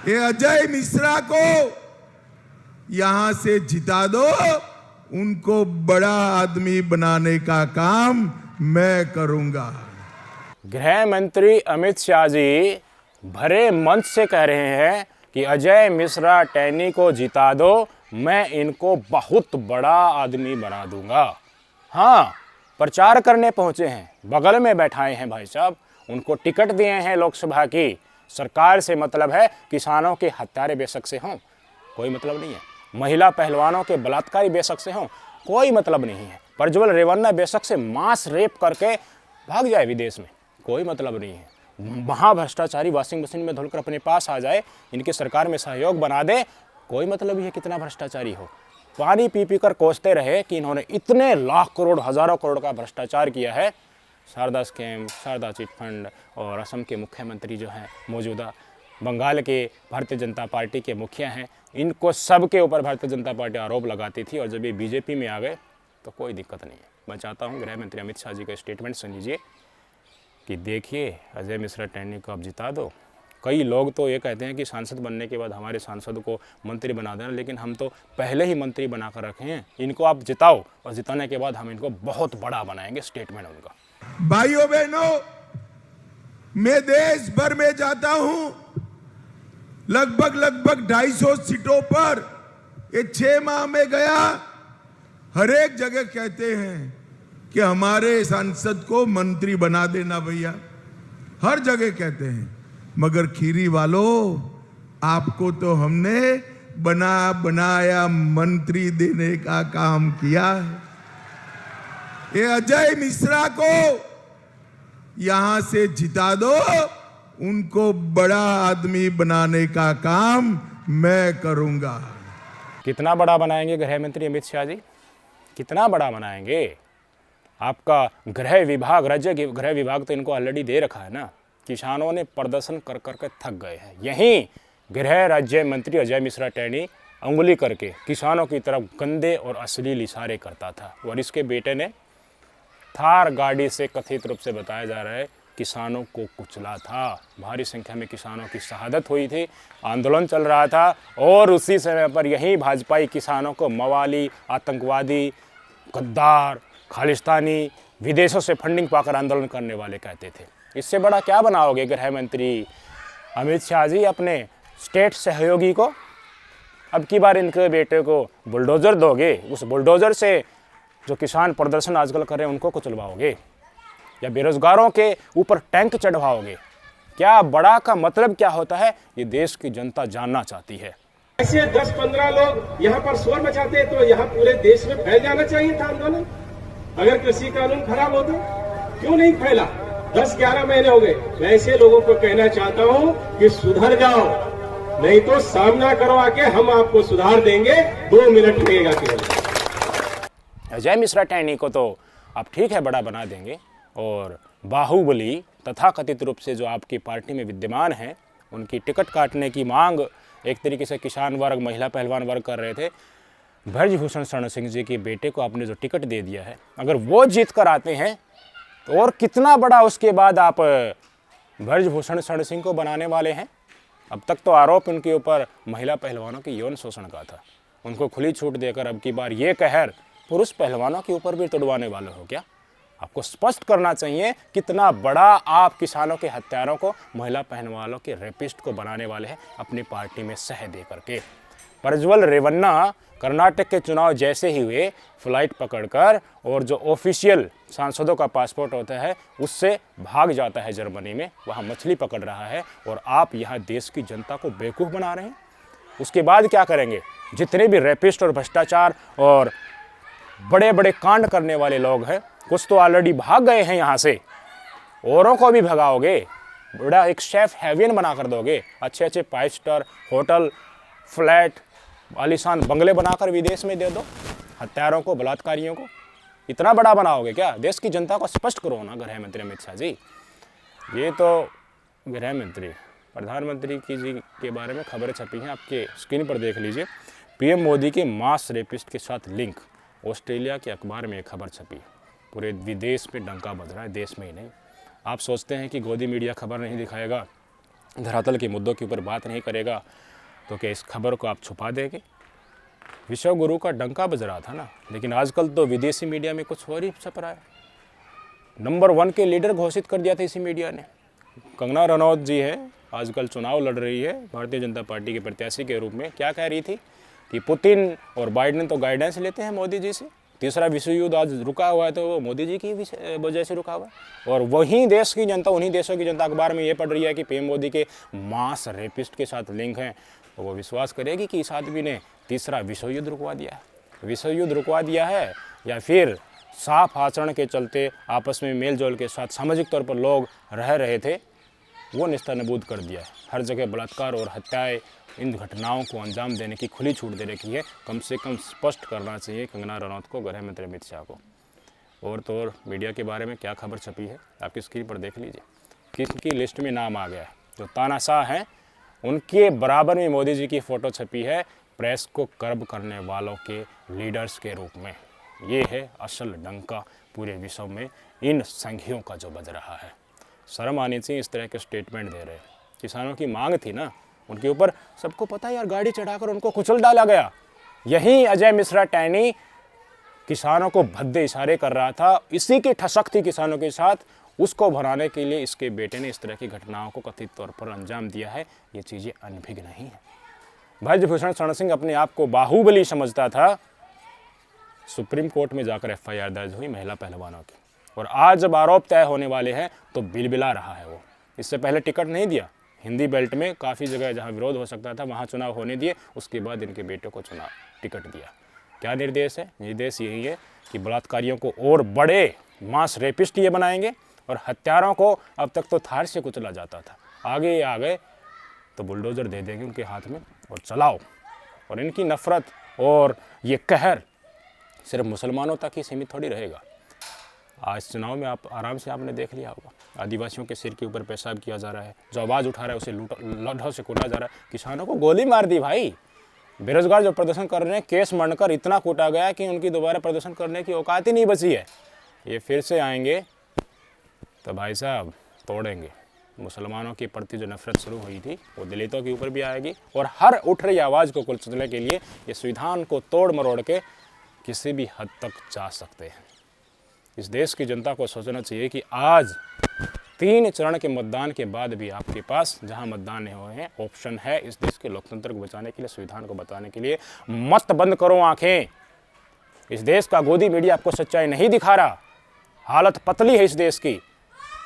ये अजय मिश्रा को यहां से जिता दो, उनको बड़ा आदमी बनाने का काम मैं करूंगा। गृह मंत्री अमित शाह जी भरे मंच से कह रहे हैं कि अजय मिश्रा टैनी को जिता दो, मैं इनको बहुत बड़ा आदमी बना दूंगा। हाँ, प्रचार करने पहुंचे हैं, बगल में बैठाए हैं भाई साहब, उनको टिकट दिए हैं लोकसभा की। सरकार से मतलब है, किसानों के हत्यारे बेशक से हों, कोई मतलब नहीं है। महिला पहलवानों के बलात्कारी बेशक से हों, कोई मतलब नहीं है। प्रज्वल रेवन्ना बेशक से मास रेप करके भाग जाए विदेश में, कोई मतलब नहीं है। महाभ्रष्टाचारी वॉशिंग मशीन में धुलकर अपने पास आ जाए, इनकी सरकार में सहयोग बना दे, कोई मतलब ही है कितना भ्रष्टाचारी हो। पानी पी पी कर कोसते रहे कि इन्होंने इतने लाख करोड़ हजारों करोड़ का भ्रष्टाचार किया है। Sharada scam, Sharada chit fund, और असम के मुख्यमंत्री जो हैं मौजूदा, बंगाल के भारतीय जनता पार्टी के मुखिया हैं, इनको सब के ऊपर भारतीय जनता पार्टी आरोप लगाती थी। और जब ये बीजेपी में आ गए तो कोई दिक्कत नहीं है। मैं चाहता हूँ गृह मंत्री अमित शाह जी का स्टेटमेंट सुन लीजिए कि देखिए अजय मिश्रा टैनी को आप जिता दो। कई लोग तो ये कहते हैं कि सांसद बनने के बाद हमारे सांसद को मंत्री बना देना, लेकिन हम तो पहले ही मंत्री बना कर रखे हैं, इनको आप जिताओ और जिताने के बाद हम इनको बहुत बड़ा बनाएंगे। स्टेटमेंट उनका। भाइयों बहनों, मैं देश भर में जाता हूं, लगभग 250 सीटों पर ये 6 माह में गया। हर एक जगह कहते हैं कि हमारे सांसद को मंत्री बना देना भैया, हर जगह कहते हैं। मगर खीरी वालों, आपको तो हमने बनाया मंत्री देने का काम किया है। ये अजय मिश्रा को यहां से जिता दो, उनको बड़ा आदमी बनाने का काम मैं करूंगा। कितना बड़ा बनाएंगे गृह मंत्री अमित शाह जी? कितना बड़ा बनाएंगे? आपका गृह विभाग, राज्य गृह विभाग तो इनको ऑलरेडी दे रखा है ना। किसानों ने प्रदर्शन कर करके थक गए हैं। यहीं गृह राज्य मंत्री अजय मिश्रा टैनी उंगली करके किसानों की तरफ गंदे और अश्लील इशारे करता था, और इसके बेटे ने थार गाड़ी से कथित रूप से बताया जा रहा है किसानों को कुचला था। भारी संख्या में किसानों की शहादत हुई थी, आंदोलन चल रहा था, और उसी समय पर यही भाजपाई किसानों को मवाली, आतंकवादी, गद्दार, खालिस्तानी, विदेशों से फंडिंग पाकर आंदोलन करने वाले कहते थे। इससे बड़ा क्या बनाओगे गृह मंत्री अमित शाह जी अपने स्टेट सहयोगी को? अब की बार इनके बेटे को बुलडोज़र दोगे, उस बुलडोज़र से जो किसान प्रदर्शन आजकल कर रहे हैं उनको कुचलवाओगे, या बेरोजगारों के ऊपर टैंक चढ़वाओगे? क्या बड़ा का मतलब क्या होता है, ये देश की जनता जानना चाहती है। ऐसे 10-15 लोग यहाँ पर शोर मचाते तो यहाँ पूरे देश में फैल जाना चाहिए था आंदोलन। अगर कृषि कानून खराब होता क्यों नहीं फैला? 10-11 महीने हो गए। मैं ऐसे लोगों को कहना चाहता हूँ कि सुधर जाओ, नहीं तो सामना करो आके, हम आपको सुधार देंगे। 2 मिनट लगेगा केवल। अजय मिश्रा टैनी को तो आप ठीक है बड़ा बना देंगे, और बाहुबली तथाकथित रूप से जो आपकी पार्टी में विद्यमान हैं, उनकी टिकट काटने की मांग एक तरीके से किसान वर्ग, महिला पहलवान वर्ग कर रहे थे। ब्रजभूषण शरण सिंह जी के बेटे को आपने जो टिकट दे दिया है, अगर वो जीत कर आते हैं तो और कितना बड़ा उसके बाद आप ब्रजभूषण शरण सिंह को बनाने वाले हैं। अब तक तो आरोप उनके ऊपर महिला पहलवानों के यौन शोषण का था, उनको खुली छूट देकर अब की बार ये कहर पुरुष पहलवानों के ऊपर भी तुड़वाने वाले हो क्या? आपको स्पष्ट करना चाहिए कितना बड़ा आप किसानों के हत्यारों को, महिला पहलवानों के रेपिस्ट को बनाने वाले हैं अपनी पार्टी में सह दे करके। प्रज्वल रेवन्ना कर्नाटक के चुनाव जैसे ही हुए, फ्लाइट पकड़कर, और जो ऑफिशियल सांसदों का पासपोर्ट होता है उससे भाग जाता है जर्मनी में, वहाँ मछली पकड़ रहा है, और आप यहाँ देश की जनता को बेवकूफ़ बना रहे हैं। उसके बाद क्या करेंगे? जितने भी रेपिस्ट और भ्रष्टाचार और बड़े बड़े कांड करने वाले लोग हैं, कुछ तो ऑलरेडी भाग गए हैं यहाँ से, औरों को भी भगाओगे? बड़ा एक शेफ हेवियन बना कर दोगे? अच्छे अच्छे 5 स्टार होटल, फ्लैट, आलीशान बंगले बनाकर विदेश में दे दो हत्यारों को, बलात्कारियों को? इतना बड़ा बनाओगे क्या? देश की जनता को स्पष्ट करो ना गृह मंत्री अमित शाह जी। ये तो गृह मंत्री, प्रधानमंत्री की जी के बारे में खबरें छपी हैं, आपके स्क्रीन पर देख लीजिए। पीएम मोदी के मास रेपिस्ट के साथ लिंक, ऑस्ट्रेलिया के अखबार में एक खबर छपी। पूरे विदेश में डंका बज रहा है, देश में ही नहीं। आप सोचते हैं कि गोदी मीडिया खबर नहीं दिखाएगा, धरातल के मुद्दों के ऊपर बात नहीं करेगा तो क्या इस खबर को आप छुपा देंगे? विश्व गुरु का डंका बज रहा था ना, लेकिन आजकल तो विदेशी मीडिया में कुछ और ही छप रहा है। नंबर 1 के लीडर घोषित कर दिया था इसी मीडिया ने। कंगना रनौत जी है, आजकल चुनाव लड़ रही है भारतीय जनता पार्टी के प्रत्याशी के रूप में। क्या कह रही थी कि पुतिन और बाइडेन तो गाइडेंस लेते हैं मोदी जी से, तीसरा विश्व युद्ध आज रुका हुआ है तो वो मोदी जी की वजह से रुका हुआ है। और वहीं देश की जनता, उन्हीं देशों की जनता अखबार में ये पढ़ रही है कि पीएम मोदी के मास रेपिस्ट के साथ लिंक हैं, तो वो विश्वास करेगी कि इस आदमी ने तीसरा विश्व युद्ध रुकवा दिया है। विश्व युद्ध रुकवा दिया है या फिर साफ आचरण के चलते आपस में मेल जोल के साथ सामाजिक तौर पर लोग रह रहे थे, वो निस्तानबूद कर दिया है। हर जगह बलात्कार और हत्याएं, इन घटनाओं को अंजाम देने की खुली छूट दे रखी है। कम से कम स्पष्ट करना चाहिए कंगना रनौत को, गृह मंत्री अमित शाह को। और तो और मीडिया के बारे में क्या खबर छपी है आपकी स्क्रीन पर देख लीजिए। किसकी लिस्ट में नाम आ गया है? जो तानाशाह हैं उनके बराबर में मोदी जी की फ़ोटो छपी है, प्रेस को कर्ब करने वालों के लीडर्स के रूप में। ये है असल डंका पूरे विश्व में इन संघियों का जो बज रहा है। शर्म आनी चाहिए इस तरह के स्टेटमेंट दे रहे। किसानों की मांग थी ना, उनके ऊपर सबको पता है यार, गाड़ी चढ़ाकर उनको कुचल डाला गया। यही अजय मिश्रा टैनी किसानों को भद्दे इशारे कर रहा था, इसी की ठसक थी किसानों के साथ। उसको भराने के लिए इसके बेटे ने इस तरह की घटनाओं को कथित तौर पर अंजाम दिया है। ये चीज़ें अनभिज्ञ नहीं है। ब्रजभूषण शरण सिंह अपने आप को बाहुबली समझता था। सुप्रीम कोर्ट में जाकर FIR दर्ज हुई महिला पहलवानों की, और आज जब आरोप तय होने वाले हैं तो बिलबिला रहा है वो। इससे पहले टिकट नहीं दिया, हिंदी बेल्ट में काफ़ी जगह जहां विरोध हो सकता था वहां चुनाव होने दिए, उसके बाद इनके बेटे को चुनाव टिकट दिया। क्या निर्देश है? निर्देश यही है कि बलात्कारियों को और बड़े मास रेपिस्ट ये बनाएंगे, और हत्यारों को अब तक तो थार से कुचला जाता था, आगे ये आ गए तो बुलडोज़र दे देंगे उनके हाथ में और चलाओ। और इनकी नफ़रत और ये कहर सिर्फ मुसलमानों तक ही सीमित थोड़ी रहेगा। आज चुनाव में आप आराम से आपने देख लिया होगा, आदिवासियों के सिर के ऊपर पेशाब किया जा रहा है, जो आवाज़ उठा रहा है उसे लौटों से कूटा जा रहा है, किसानों को गोली मार दी भाई। बेरोजगार जो प्रदर्शन कर रहे हैं, केस मढ़कर इतना कूटा गया कि उनकी दोबारा प्रदर्शन करने की औकात ही नहीं बची है। ये फिर से आएंगे तो भाई साहब तोड़ेंगे। मुसलमानों के प्रति जो नफरत शुरू हुई थी वो दलितों के ऊपर भी आएगी, और हर उठ रही आवाज़ को कुचलने के लिए ये संविधान को तोड़ मरोड़ के किसी भी हद तक जा सकते हैं। इस देश की जनता को सोचना चाहिए कि आज 3 चरण के मतदान के बाद भी आपके पास जहां मतदान नहीं हुए हैं, ऑप्शन है इस देश के लोकतंत्र को बचाने के लिए, संविधान को बताने के लिए। मत बंद करो आंखें। इस देश का गोदी मीडिया आपको सच्चाई नहीं दिखा रहा। हालत पतली है इस देश की।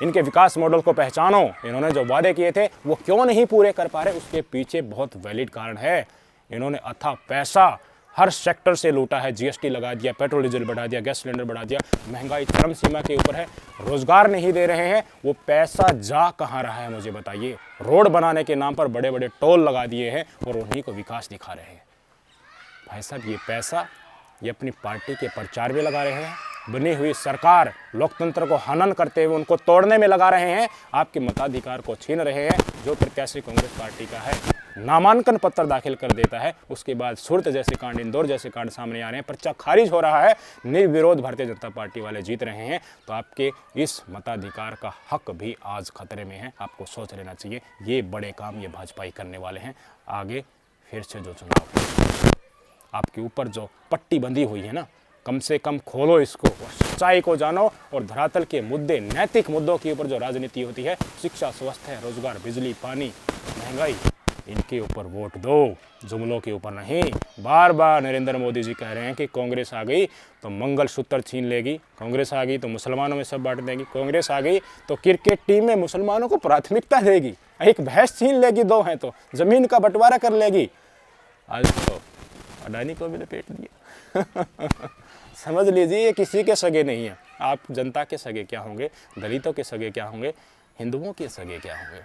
इनके विकास मॉडल को पहचानो। इन्होंने जो वादे किए थे वो क्यों नहीं पूरे कर पा रहे, उसके पीछे बहुत वैलिड कारण है। इन्होंने अथाह पैसा हर सेक्टर से लूटा है। GST लगा दिया, पेट्रोल डीजल बढ़ा दिया, गैस सिलेंडर बढ़ा दिया, महंगाई चरम सीमा के ऊपर है, रोजगार नहीं दे रहे हैं। वो पैसा जा कहाँ रहा है मुझे बताइए? रोड बनाने के नाम पर बड़े बड़े टोल लगा दिए हैं और उन्हीं को विकास दिखा रहे हैं। भाई साहब ये पैसा ये अपनी पार्टी के प्रचार में लगा रहे हैं। बनी हुई सरकार लोकतंत्र को हनन करते हुए उनको तोड़ने में लगा रहे हैं, आपके मताधिकार को छीन रहे हैं। जो प्रत्याशी कांग्रेस पार्टी का है नामांकन पत्र दाखिल कर देता है, उसके बाद सूरत जैसे कांड, इंदौर जैसे कांड सामने आ रहे हैं, पर्चा खारिज हो रहा है, निर्विरोध भारतीय जनता पार्टी वाले जीत रहे हैं, तो आपके इस मताधिकार का हक भी आज खतरे में है। आपको सोच लेना चाहिए। ये बड़े काम ये भाजपाई करने वाले हैं। आगे फिर से जो चुनाव आपके ऊपर जो पट्टी बंधी हुई है ना, कम से कम खोलो इसको और सच्चाई को जानो। और धरातल के मुद्दे, नैतिक मुद्दों के ऊपर जो राजनीति होती है, शिक्षा, स्वास्थ्य, रोजगार, बिजली, पानी, महंगाई, इनके ऊपर वोट दो, जुमलों के ऊपर नहीं। बार बार नरेंद्र मोदी जी कह रहे हैं कि कांग्रेस आ गई तो मंगलसूत्र छीन लेगी, कांग्रेस आ गई तो मुसलमानों में सब बांट देगी, कांग्रेस आ गई तो क्रिकेट टीम में मुसलमानों को प्राथमिकता देगी, एक भैंस छीन लेगी, 2 हैं तो जमीन का बंटवारा कर लेगी। आज तो अडानी को भी लपेट दिया। समझ लीजिए ये किसी के सगे नहीं है। आप जनता के सगे क्या होंगे, दलितों के सगे क्या होंगे, हिंदुओं के सगे क्या होंगे।